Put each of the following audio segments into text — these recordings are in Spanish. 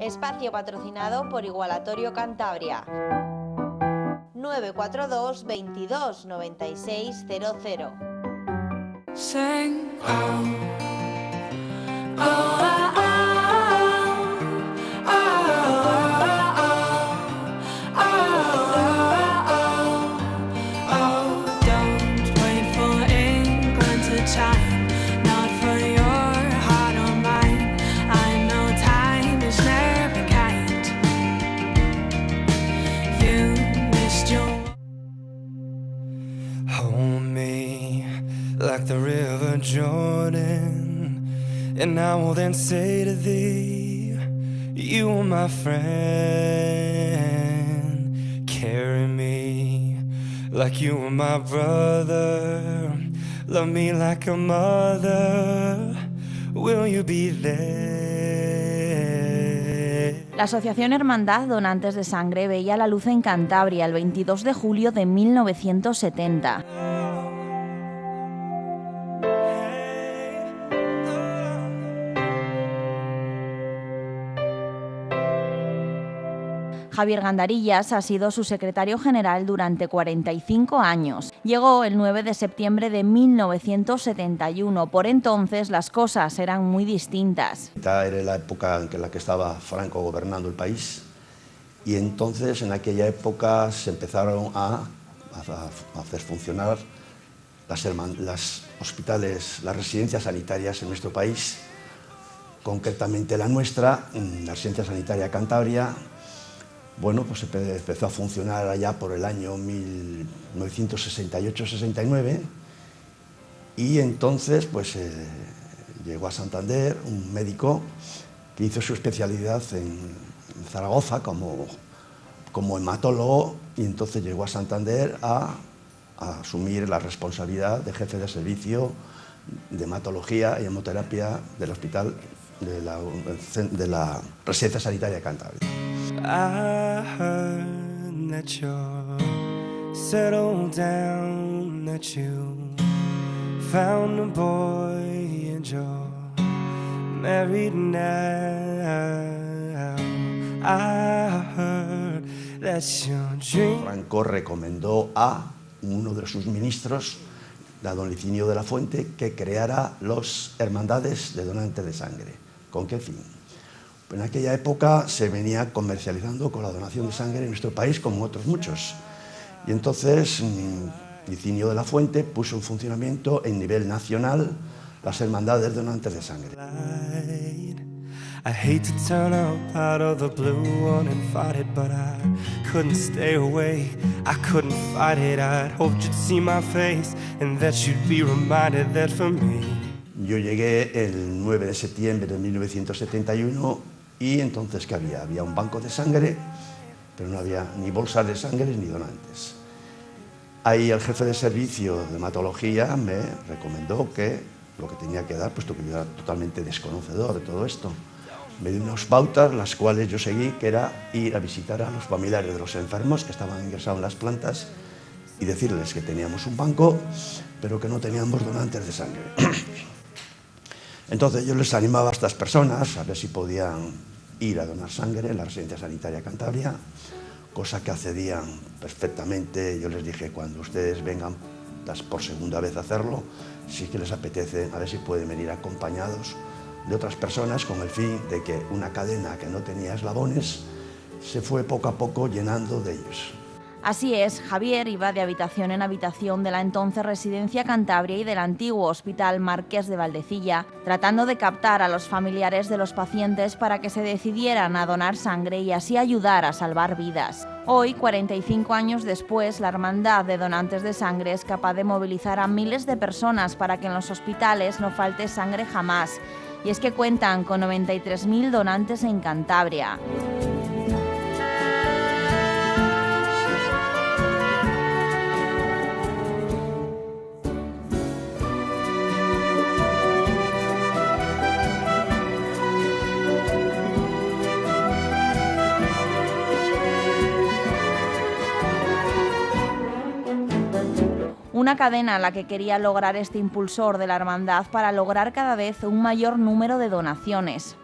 Espacio patrocinado por Igualatorio Cantabria. 942 22 96 00. Sing, oh, oh, oh, oh, oh, oh, oh, don't wait for England to chime, not for your heart or mine. I know time is never kind. You missed your hold me like the river Jordan, and I will then say to thee, you are my friend. Carry me like you were my brother. Love me like a mother. Will you be there? La Asociación Hermandad Donantes de Sangre veía la luz en Cantabria el 22 de julio de 1970. Javier Gandarillas ha sido su secretario general durante 45 años. Llegó el 9 de septiembre de 1971. Por entonces las cosas eran muy distintas. Era la época en la que estaba Franco gobernando el país, y entonces en aquella época se empezaron a hacer funcionar las hospitales, las residencias sanitarias en nuestro país, concretamente la nuestra, la Residencia Sanitaria Cantabria. Bueno, pues empezó a funcionar allá por el año 1968-69, y entonces pues llegó a Santander un médico que hizo su especialidad en Zaragoza como hematólogo, y entonces llegó a Santander a asumir la responsabilidad de jefe de servicio de hematología y hemoterapia del hospital de la Residencia Sanitaria Cantabria. I heard that you're settled down, that you found a boy and you're married now. I heard that's your dream. Franco recomendó a uno de sus ministros, a don Licinio de la Fuente, que creara las hermandades de donantes de sangre. ¿Con qué fin? En aquella época se venía comercializando con la donación de sangre en nuestro país, como otros muchos. Y entonces Licinio de la Fuente puso en funcionamiento en nivel nacional las hermandades donantes de sangre. I hate to turn up out of the blue one and fight it, but I couldn't stay away. I couldn't fight it. I hoped you'd see my face and that you'd be reminded that for me. Yo llegué el 9 de septiembre de 1971 y entonces ¿qué había? Había un banco de sangre, pero no había ni bolsas de sangre ni donantes. Ahí el jefe de servicio de hematología me recomendó que lo que tenía que dar, puesto que yo era totalmente desconocedor de todo esto, me dio unas pautas, las cuales yo seguí, que era ir a visitar a los familiares de los enfermos que estaban ingresados en las plantas y decirles que teníamos un banco, pero que no teníamos donantes de sangre. Entonces yo les animaba a estas personas a ver si podían ir a donar sangre en la Residencia Sanitaria Cantabria, cosa que accedían perfectamente. Yo les dije, cuando ustedes vengan por segunda vez a hacerlo, sí que les apetece, a ver si pueden venir acompañados de otras personas, con el fin de que una cadena que no tenía eslabones se fue poco a poco llenando de ellos. Así es, Javier iba de habitación en habitación de la entonces Residencia Cantabria y del antiguo Hospital Marqués de Valdecilla, tratando de captar a los familiares de los pacientes para que se decidieran a donar sangre y así ayudar a salvar vidas. Hoy, 45 años después, la Hermandad de Donantes de Sangre es capaz de movilizar a miles de personas para que en los hospitales no falte sangre jamás. Y es que cuentan con 93.000 donantes en Cantabria. Una cadena a la que quería lograr este impulsor de la hermandad para lograr cada vez un mayor número de donaciones.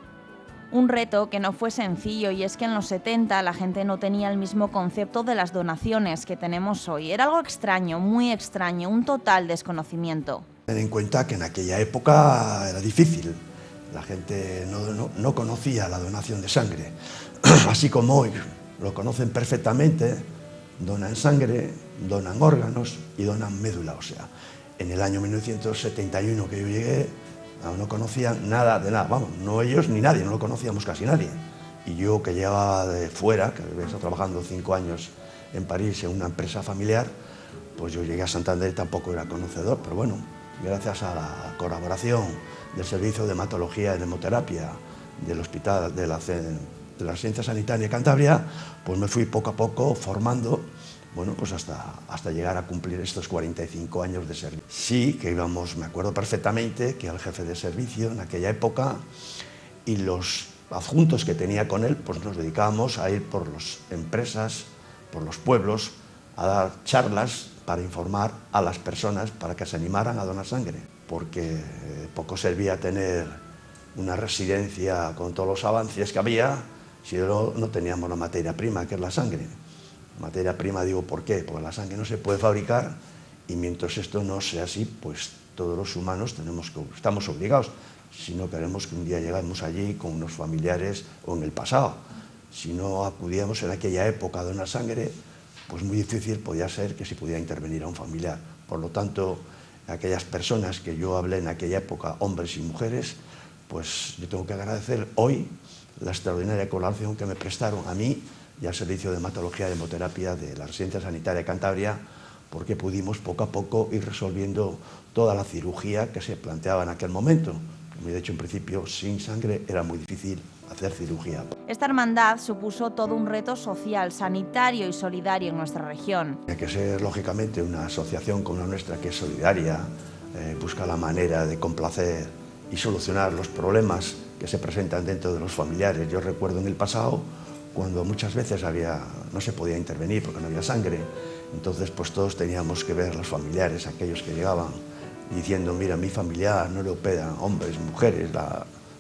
Un reto que no fue sencillo, y es que en los 70 la gente no tenía el mismo concepto de las donaciones que tenemos hoy. Era algo extraño, muy extraño, un total desconocimiento. Ten en cuenta que en aquella época era difícil. La gente no conocía la donación de sangre. Así como hoy lo conocen perfectamente, donan sangre, donan órganos y donan médula ósea. En el año 1971 que yo llegué, no conocían nada de nada, vamos, no ellos ni nadie, no lo conocíamos casi nadie. Y yo, que llevaba de fuera, que había estado trabajando 5 años en París en una empresa familiar, pues yo llegué a Santander y tampoco era conocedor, pero bueno, gracias a la colaboración del Servicio de Hematología y Hemoterapia del Hospital de la Residencia Sanitaria de Cantabria, pues me fui poco a poco formando, bueno, pues hasta llegar a cumplir estos 45 años de servicio. Sí, que íbamos, me acuerdo perfectamente, que el jefe de servicio en aquella época y los adjuntos que tenía con él, pues nos dedicábamos a ir por las empresas, por los pueblos, a dar charlas para informar a las personas para que se animaran a donar sangre, porque poco servía tener una residencia con todos los avances que había si no teníamos la materia prima, que es la sangre. Materia prima, digo, ¿por qué? Porque la sangre no se puede fabricar y mientras esto no sea así, pues todos los humanos estamos obligados, si no queremos que un día lleguemos allí con unos familiares o en el pasado. Si no acudíamos en aquella época a donar sangre, pues muy difícil podía ser que se pudiera intervenir a un familiar. Por lo tanto, aquellas personas que yo hablé en aquella época, hombres y mujeres, pues yo tengo que agradecer hoy la extraordinaria colaboración que me prestaron a mí y al Servicio de Hematología y Hemoterapia de la Residencia Sanitaria de Cantabria, porque pudimos poco a poco ir resolviendo toda la cirugía que se planteaba en aquel momento. Como he dicho en principio, sin sangre era muy difícil hacer cirugía. Esta hermandad supuso todo un reto social, sanitario y solidario en nuestra región. Tiene que ser, lógicamente, una asociación como la nuestra, que es solidaria, busca la manera de complacer y solucionar los problemas que se presentan dentro de los familiares. Yo recuerdo en el pasado, cuando muchas veces no se podía intervenir porque no había sangre, entonces pues todos teníamos que ver los familiares, aquellos que llegaban diciendo, mira, mi familiar no le operan, hombres, mujeres,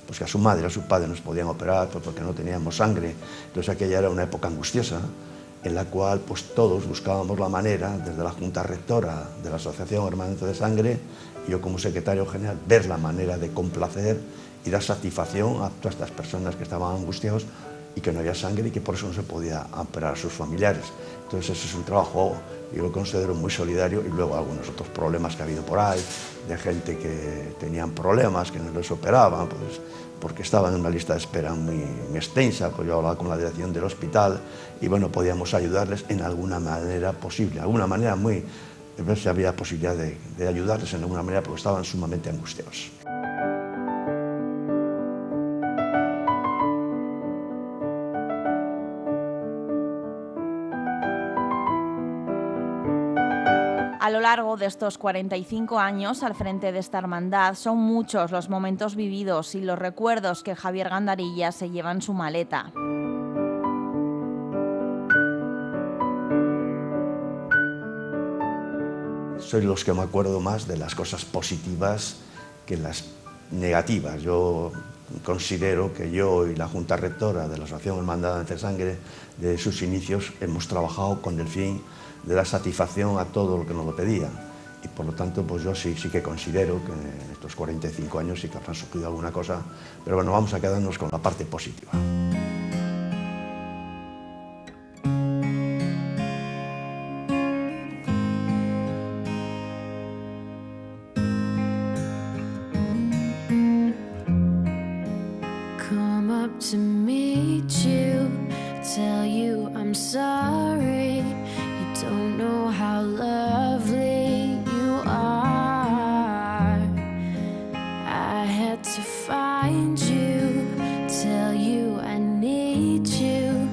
pues que a su madre, a su padre nos podían operar pues porque no teníamos sangre. Entonces aquella era una época angustiosa en la cual pues todos buscábamos la manera, desde la Junta Rectora de la Asociación Hermanamiento de Sangre y yo como secretario general, ver la manera de complacer y dar satisfacción a todas estas personas que estaban angustiados y que no había sangre y que por eso no se podía operar a sus familiares. Entonces eso es un trabajo, yo lo considero muy solidario, y luego algunos otros problemas que ha habido por ahí, de gente que tenían problemas, que no les operaban, pues, porque estaban en una lista de espera muy extensa, pues yo hablaba con la dirección del hospital y bueno, podíamos ayudarles en alguna manera posible, alguna manera muy, a ver si había posibilidad de ayudarles en alguna manera porque estaban sumamente angustiados. A lo largo de estos 45 años al frente de esta hermandad son muchos los momentos vividos y los recuerdos que Javier Gandarilla se lleva en su maleta. Soy los que me acuerdo más de las cosas positivas que las negativas. Yo considero que yo y la Junta Rectora de la Asociación Hermandad de Sangre, de sus inicios, hemos trabajado con el fin de dar satisfacción a todo lo que nos lo pedían. Y por lo tanto, pues yo sí que considero que en estos 45 años sí que habrán surgido alguna cosa, pero bueno, vamos a quedarnos con la parte positiva. Come up to meet you, tell you I'm sorry. You don't know how lovely you are. I had to find you, tell you I need you,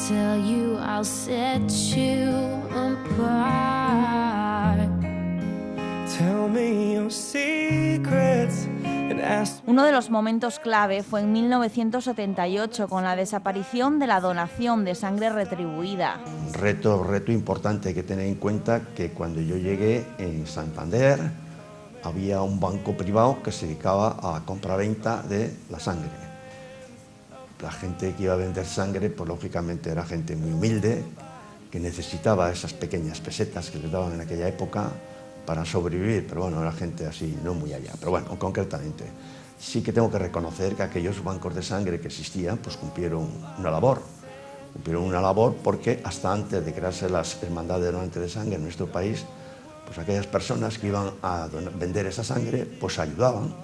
tell you I'll set you apart. Tell me your secrets and ask. Uno de los momentos clave fue en 1978 con la desaparición de la donación de sangre retribuida. Reto importante, hay que tener en cuenta que cuando yo llegué en Santander había un banco privado que se dedicaba a la compra-venta de la sangre. La gente que iba a vender sangre, pues lógicamente era gente muy humilde, que necesitaba esas pequeñas pesetas que les daban en aquella época para sobrevivir, pero bueno, era gente así, no muy allá. Pero bueno, concretamente, sí que tengo que reconocer que aquellos bancos de sangre que existían, pues cumplieron una labor. Cumplieron una labor porque hasta antes de crearse las hermandades de donantes de sangre en nuestro país, pues aquellas personas que iban a vender esa sangre, pues ayudaban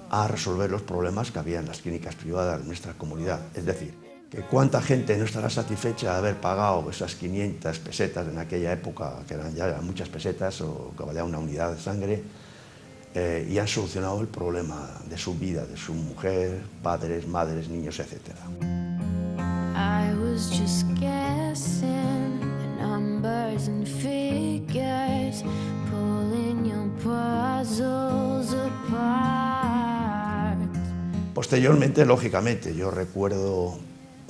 a resolver los problemas que había en las clínicas privadas de nuestra comunidad. Es decir, que cuánta gente no estará satisfecha de haber pagado esas 500 pesetas en aquella época, que eran ya muchas pesetas o que valía una unidad de sangre, y han solucionado el problema de su vida, de su mujer, padres, madres, niños, etc. I was just guessing the numbers and figures, pulling your puzzles apart. Posteriormente, lógicamente, yo recuerdo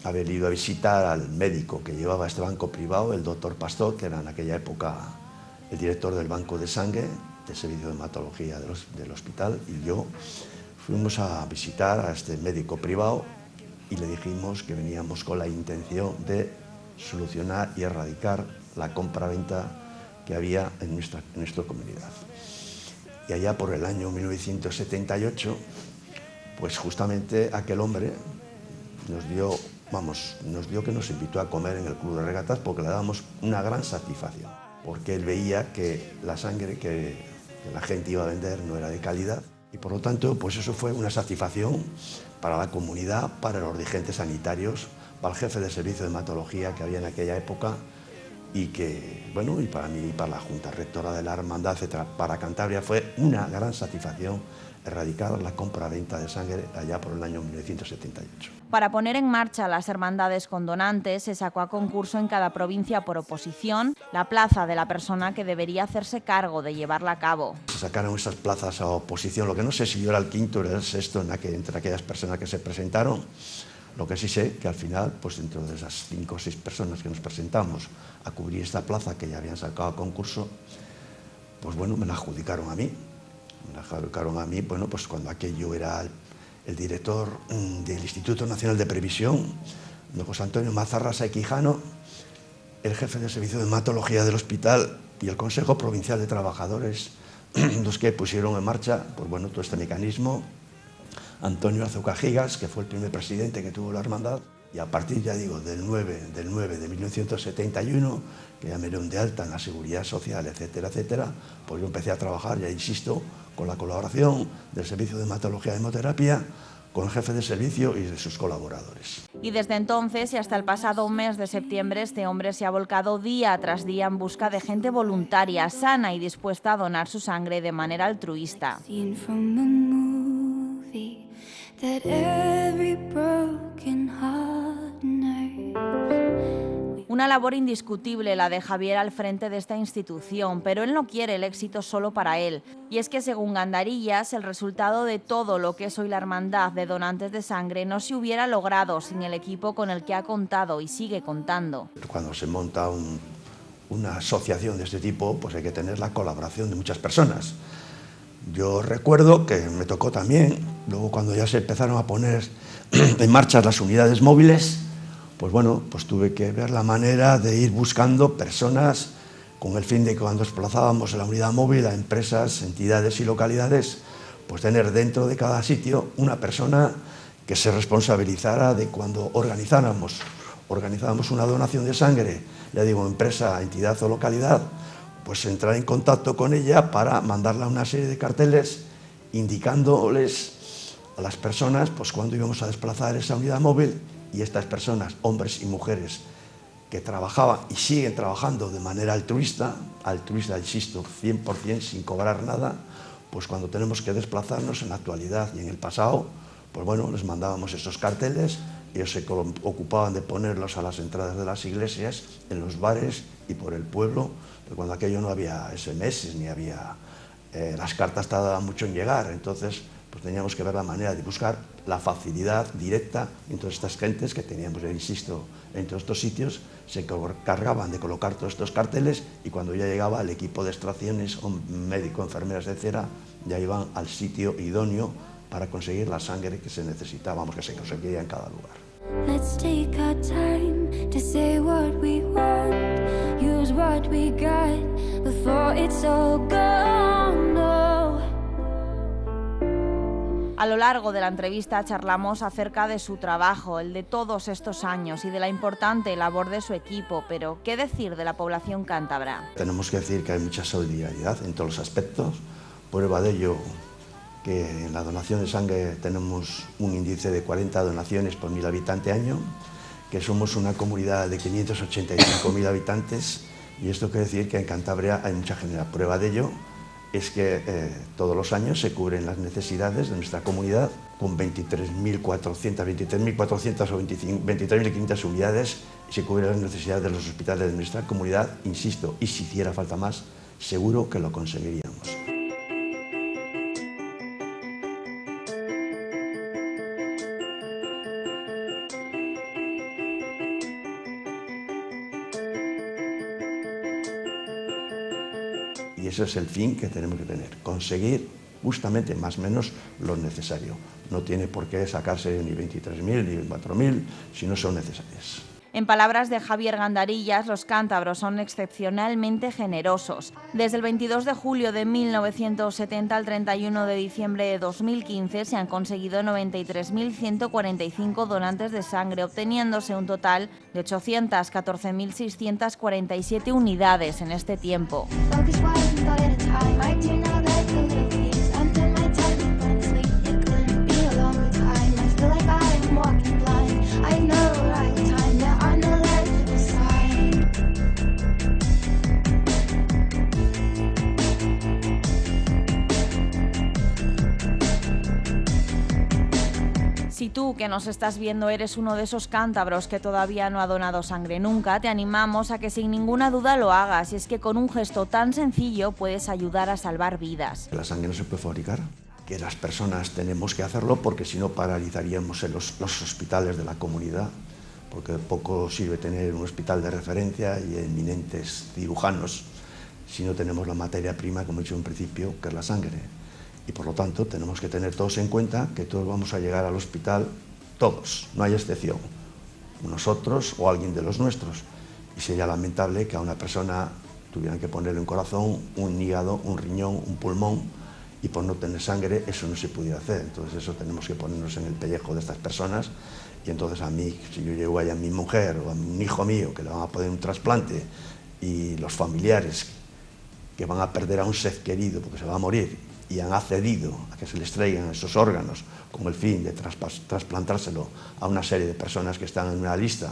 haber ido a visitar al médico que llevaba este banco privado, el doctor Pastor, que era en aquella época el director del banco de sangre, del servicio de hematología del hospital, y yo fuimos a visitar a este médico privado y le dijimos que veníamos con la intención de solucionar y erradicar la compra-venta que había en nuestra comunidad. Y allá por el año 1978, pues justamente aquel hombre nos dio que nos invitó a comer en el Club de Regatas porque le dábamos una gran satisfacción, porque él veía que la sangre que la gente iba a vender no era de calidad y por lo tanto pues eso fue una satisfacción para la comunidad, para los dirigentes sanitarios, para el jefe de servicio de hematología que había en aquella época y que, bueno, y para mí y para la Junta Rectora de la Hermandad, etc., para Cantabria fue una gran satisfacción erradicar la compra-venta de sangre allá por el año 1978. Para poner en marcha las hermandades con donantes, se sacó a concurso en cada provincia por oposición la plaza de la persona que debería hacerse cargo de llevarla a cabo. Se sacaron esas plazas a oposición, lo que no sé si yo era el quinto o era el sexto entre aquellas personas que se presentaron. Lo que sí sé que al final, pues dentro de esas 5 o 6 personas que nos presentamos a cubrir esta plaza que ya habían sacado a concurso, pues bueno, me la adjudicaron a mí. Bueno, pues cuando aquello era el director del Instituto Nacional de Previsión, don José Antonio Mazarrasa y Quijano, el jefe de servicio de hematología del hospital y el Consejo Provincial de Trabajadores, los que pusieron en marcha, pues bueno, todo este mecanismo. Antonio Azucajigas, que fue el primer presidente que tuvo la hermandad, y a partir, ya digo, del 9 de 1971, que ya me dieron de alta en la Seguridad Social, etcétera, etcétera, pues yo empecé a trabajar, ya insisto, con la colaboración del Servicio de Hematología y Hemoterapia, con el jefe de servicio y de sus colaboradores. Y desde entonces y hasta el pasado mes de septiembre, este hombre se ha volcado día tras día en busca de gente voluntaria, sana y dispuesta a donar su sangre de manera altruista. Una labor indiscutible la de Javier al frente de esta institución, pero él no quiere el éxito solo para él. Y es que según Gandarillas, el resultado de todo lo que es hoy la Hermandad de Donantes de Sangre no se hubiera logrado sin el equipo con el que ha contado y sigue contando. Cuando se monta una asociación de este tipo, pues hay que tener la colaboración de muchas personas. Yo recuerdo que me tocó también, luego cuando ya se empezaron a poner en marcha las unidades móviles, pues bueno, pues tuve que ver la manera de ir buscando personas con el fin de que cuando desplazábamos en la unidad móvil a empresas, entidades y localidades, pues tener dentro de cada sitio una persona que se responsabilizara de cuando organizábamos una donación de sangre, ya digo, empresa, entidad o localidad, pues entrar en contacto con ella para mandarle una serie de carteles indicándoles a las personas pues cuándo íbamos a desplazar esa unidad móvil, y estas personas, hombres y mujeres, que trabajaban y siguen trabajando de manera altruista, insisto, 100% sin cobrar nada, pues cuando tenemos que desplazarnos en la actualidad y en el pasado, pues bueno, les mandábamos esos carteles, ellos se ocupaban de ponerlos a las entradas de las iglesias, en los bares y por el pueblo, pero cuando aquello no había SMS ni había... las cartas tardaban mucho en llegar, entonces pues teníamos que ver la manera de buscar la facilidad directa entre estas gentes que teníamos, insisto, en todos estos sitios, se cargaban de colocar todos estos carteles y cuando ya llegaba el equipo de extracciones, médico, enfermeras, etc., ya iban al sitio idóneo para conseguir la sangre que se necesitaba, que se conseguía en cada lugar. Let's take our time to say what we want, use what we got before it's all gone. No. A lo largo de la entrevista charlamos acerca de su trabajo, el de todos estos años y de la importante labor de su equipo, pero ¿qué decir de la población cántabra? Tenemos que decir que hay mucha solidaridad en todos los aspectos. Prueba de ello que en la donación de sangre tenemos un índice de 40 donaciones por 1.000 habitantes año, que somos una comunidad de 585.000 habitantes, y esto quiere decir que en Cantabria hay mucha gente. Prueba de ello es que todos los años se cubren las necesidades de nuestra comunidad con 23.400 o 23.500 unidades, y se cubren las necesidades de los hospitales de nuestra comunidad, insisto, y si hiciera falta más, seguro que lo conseguiríamos. Y ese es el fin que tenemos que tener, conseguir justamente más o menos lo necesario. No tiene por qué sacarse ni 23.000 ni 4.000 si no son necesarias. En palabras de Javier Gandarillas, los cántabros son excepcionalmente generosos. Desde el 22 de julio de 1970 al 31 de diciembre de 2015 se han conseguido 93.145 donantes de sangre, obteniéndose un total de 814.647 unidades en este tiempo. Si tú, que nos estás viendo, eres uno de esos cántabros que todavía no ha donado sangre nunca, te animamos a que sin ninguna duda lo hagas, y es que con un gesto tan sencillo puedes ayudar a salvar vidas. La sangre no se puede fabricar, que las personas tenemos que hacerlo, porque si no paralizaríamos los hospitales de la comunidad, porque poco sirve tener un hospital de referencia y eminentes cirujanos si no tenemos la materia prima, como he dicho en principio, que es la sangre. Y por lo tanto tenemos que tener todos en cuenta que todos vamos a llegar al hospital, todos, no hay excepción, nosotros o alguien de los nuestros. Y sería lamentable que a una persona tuvieran que ponerle un corazón, un hígado, un riñón, un pulmón, y por no tener sangre eso no se pudiera hacer. Entonces eso tenemos que ponernos en el pellejo de estas personas, y entonces a mí, si yo llego ahí a mi mujer o a un hijo mío que le van a poner un trasplante, y los familiares que van a perder a un ser querido porque se va a morir, y han accedido a que se les traigan esos órganos con el fin de trasplantárselo a una serie de personas que están en una lista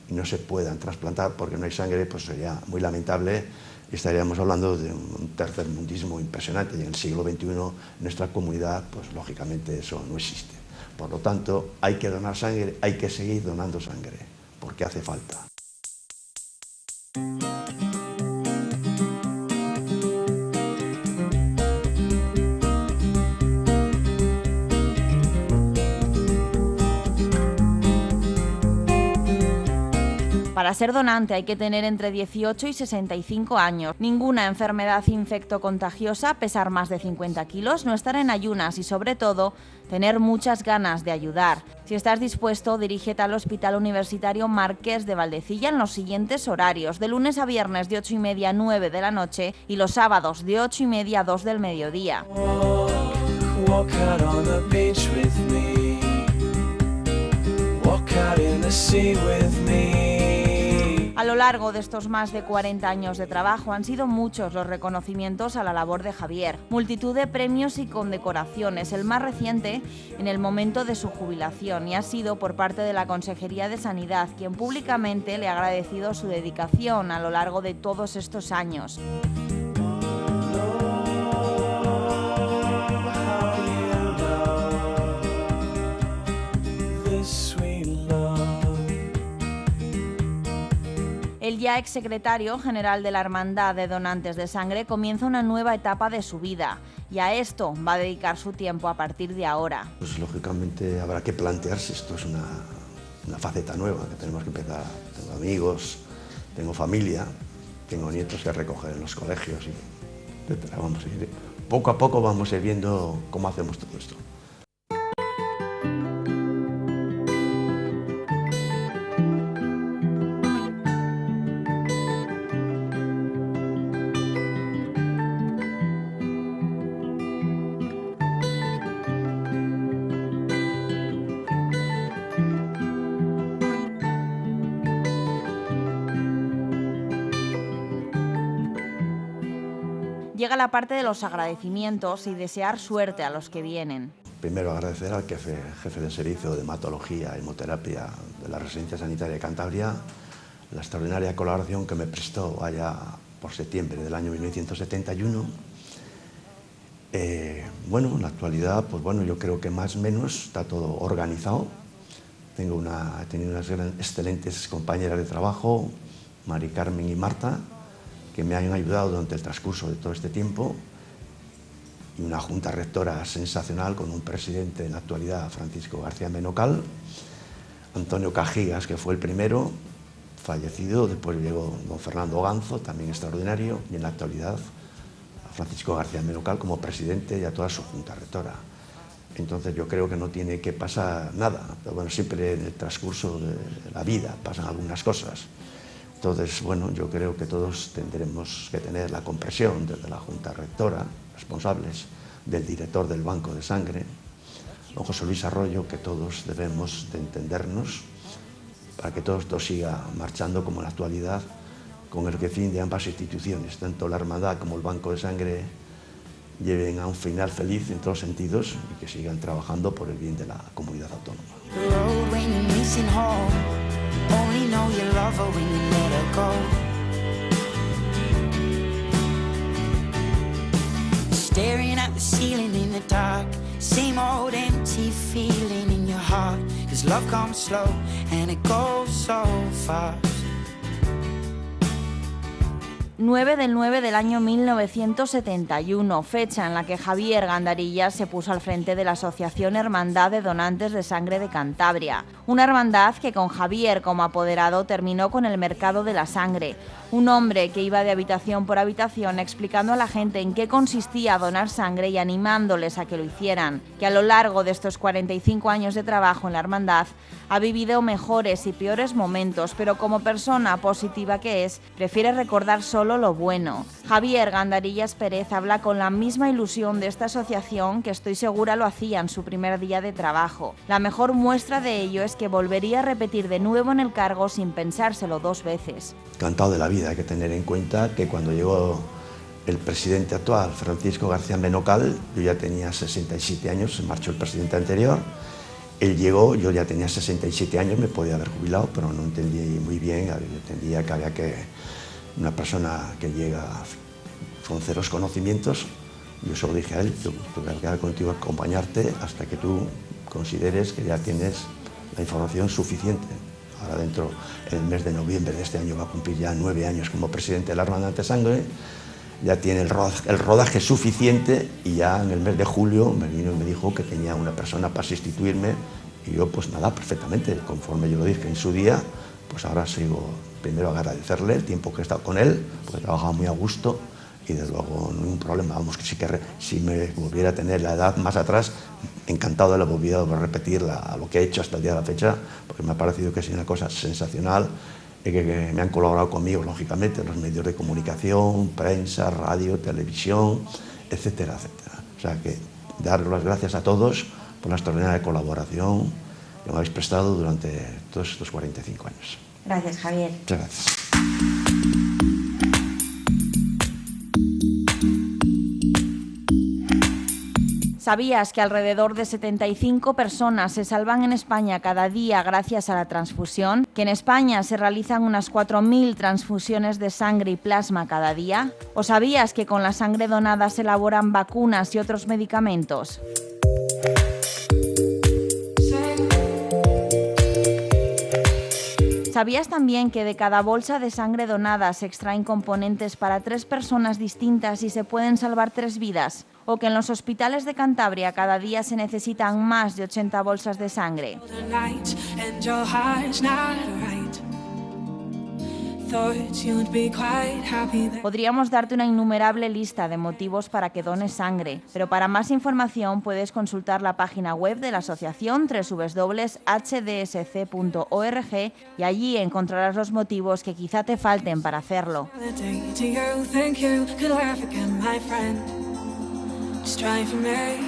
y no se puedan trasplantar porque no hay sangre, pues sería muy lamentable y estaríamos hablando de un tercermundismo impresionante, y en el siglo XXI en nuestra comunidad, pues lógicamente eso no existe. Por lo tanto, hay que donar sangre, hay que seguir donando sangre, porque hace falta. Para ser donante hay que tener entre 18 y 65 años, ninguna enfermedad infectocontagiosa, pesar más de 50 kilos, no estar en ayunas y, sobre todo, tener muchas ganas de ayudar. Si estás dispuesto, dirígete al Hospital Universitario Marqués de Valdecilla en los siguientes horarios: de lunes a viernes de 8:30 a 9 de la noche y los sábados de 8:30 a 2 del mediodía. Walk out on the beach with me. Walk out in the sea with me. A lo largo de estos más de 40 años de trabajo han sido muchos los reconocimientos a la labor de Javier. Multitud de premios y condecoraciones, el más reciente en el momento de su jubilación, y ha sido por parte de la Consejería de Sanidad, quien públicamente le ha agradecido su dedicación a lo largo de todos estos años. El ya exsecretario general de la Hermandad de Donantes de Sangre comienza una nueva etapa de su vida, y a esto va a dedicar su tiempo a partir de ahora. Pues lógicamente habrá que plantearse, esto es una faceta nueva que tenemos que empezar. Tengo amigos, tengo familia, tengo nietos que recoger en los colegios, y etcétera. Vamos a ir, poco a poco vamos a ir viendo cómo hacemos todo esto. llega la parte de los agradecimientos y desear suerte a los que vienen. Primero agradecer al jefe de servicio de hematología y hemoterapia de la Residencia Sanitaria de Cantabria la extraordinaria colaboración que me prestó allá por septiembre del año 1971. Bueno, en la actualidad, pues bueno, yo creo que más o menos está todo organizado. He tenido unas excelentes compañeras de trabajo, Mari Carmen y Marta, que me han ayudado durante el transcurso de todo este tiempo, y una junta rectora sensacional con un presidente en la actualidad, Francisco García Menocal, Antonio Cajigas, que fue el primero, fallecido, después llegó don Fernando Ganzo, también extraordinario, y en la actualidad a Francisco García Menocal como presidente y a toda su junta rectora. Entonces yo creo que no tiene que pasar nada, pero bueno, siempre en el transcurso de la vida pasan algunas cosas. Entonces, bueno, yo creo que todos tendremos que tener la comprensión desde la junta rectora, responsables, del director del Banco de Sangre, don José Luis Arroyo, que todos debemos de entendernos para que todo esto siga marchando como en la actualidad, con el fin de ambas instituciones, tanto la Hermandad como el Banco de Sangre, lleven a un final feliz en todos sentidos y que sigan trabajando por el bien de la comunidad autónoma. Staring at the ceiling in the dark, same old empty feeling in your heart, 'cause love comes slow and it goes so fast. 9 del 9 del año 1971, fecha en la que Javier Gandarillas se puso al frente de la Asociación Hermandad de Donantes de Sangre de Cantabria, una hermandad que con Javier como apoderado terminó con el mercado de la sangre, un hombre que iba de habitación por habitación explicando a la gente en qué consistía donar sangre y animándoles a que lo hicieran, que a lo largo de estos 45 años de trabajo en la hermandad ha vivido mejores y peores momentos, pero como persona positiva que es, prefiere recordar solo lo bueno. Javier Gandarillas Pérez habla con la misma ilusión de esta asociación que estoy segura lo hacía en su primer día de trabajo. La mejor muestra de ello es que volvería a repetir de nuevo en el cargo sin pensárselo 2 veces. Encantado de la vida, hay que tener en cuenta que cuando llegó el presidente actual, Francisco García Menocal, yo ya tenía 67 años, se marchó el presidente anterior. Él llegó, yo ya tenía 67 años, me podía haber jubilado, pero no entendí muy bien, yo entendía que había que, una persona que llega con ceros conocimientos, yo solo dije a él, yo voy a quedar contigo a acompañarte hasta que tú consideres que ya tienes la información suficiente. Ahora dentro, en el mes de noviembre de este año va a cumplir ya 9 años como presidente de la Hermandad de Sangre, ya tiene el rodaje suficiente y ya en el mes de julio me vino y me dijo que tenía una persona para sustituirme y yo pues nada, perfectamente, conforme yo lo dije en su día, pues ahora sigo primero agradecerle el tiempo que he estado con él, porque he trabajado muy a gusto y desde luego ningún problema, vamos que sí que si me volviera a tener la edad más atrás, encantado de la volver a repetir lo que he hecho hasta el día de la fecha, porque me ha parecido que es una cosa sensacional. Que me han colaborado conmigo, lógicamente, los medios de comunicación, prensa, radio, televisión, etcétera, etcétera. O sea que daros las gracias a todos por la extraordinaria colaboración que me habéis prestado durante todos estos 45 años. Gracias, Javier. Muchas gracias. ¿Sabías que alrededor de 75 personas se salvan en España cada día gracias a la transfusión? ¿Que en España se realizan unas 4.000 transfusiones de sangre y plasma cada día? ¿O sabías que con la sangre donada se elaboran vacunas y otros medicamentos? ¿Sabías también que de cada bolsa de sangre donada se extraen componentes para 3 personas distintas y se pueden salvar 3 vidas? ¿O que en los hospitales de Cantabria cada día se necesitan más de 80 bolsas de sangre? Podríamos darte una innumerable lista de motivos para que dones sangre, pero para más información puedes consultar la página web de la asociación www.hdsc.org y allí encontrarás los motivos que quizá te falten para hacerlo. Just try for me.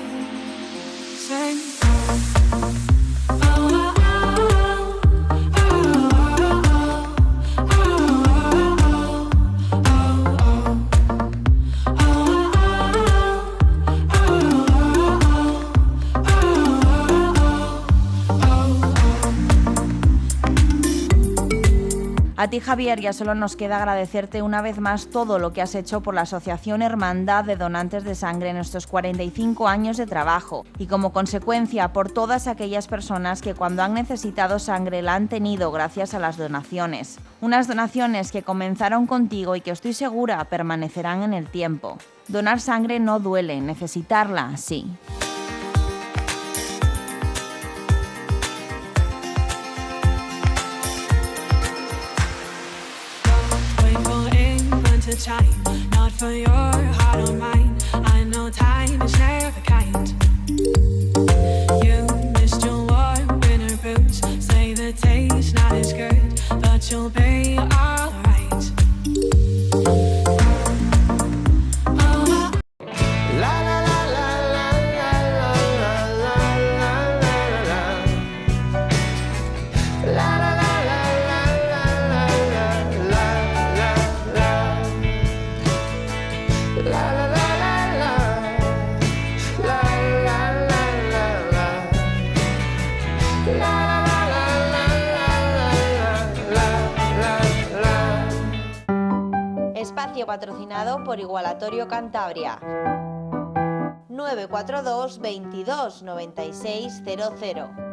Sing. A ti, Javier, ya solo nos queda agradecerte una vez más todo lo que has hecho por la Asociación Hermandad de Donantes de Sangre en estos 45 años de trabajo y, como consecuencia, por todas aquellas personas que cuando han necesitado sangre la han tenido gracias a las donaciones. Unas donaciones que comenzaron contigo y que estoy segura permanecerán en el tiempo. Donar sangre no duele, necesitarla sí. Time, not for your heart or mine. I know time is never kind. You missed your warm winter boots. Say the taste not as good, but you'll be alright. La la la la la la la la la la la. Espacio patrocinado por Igualatorio Cantabria. 942 22 96 00.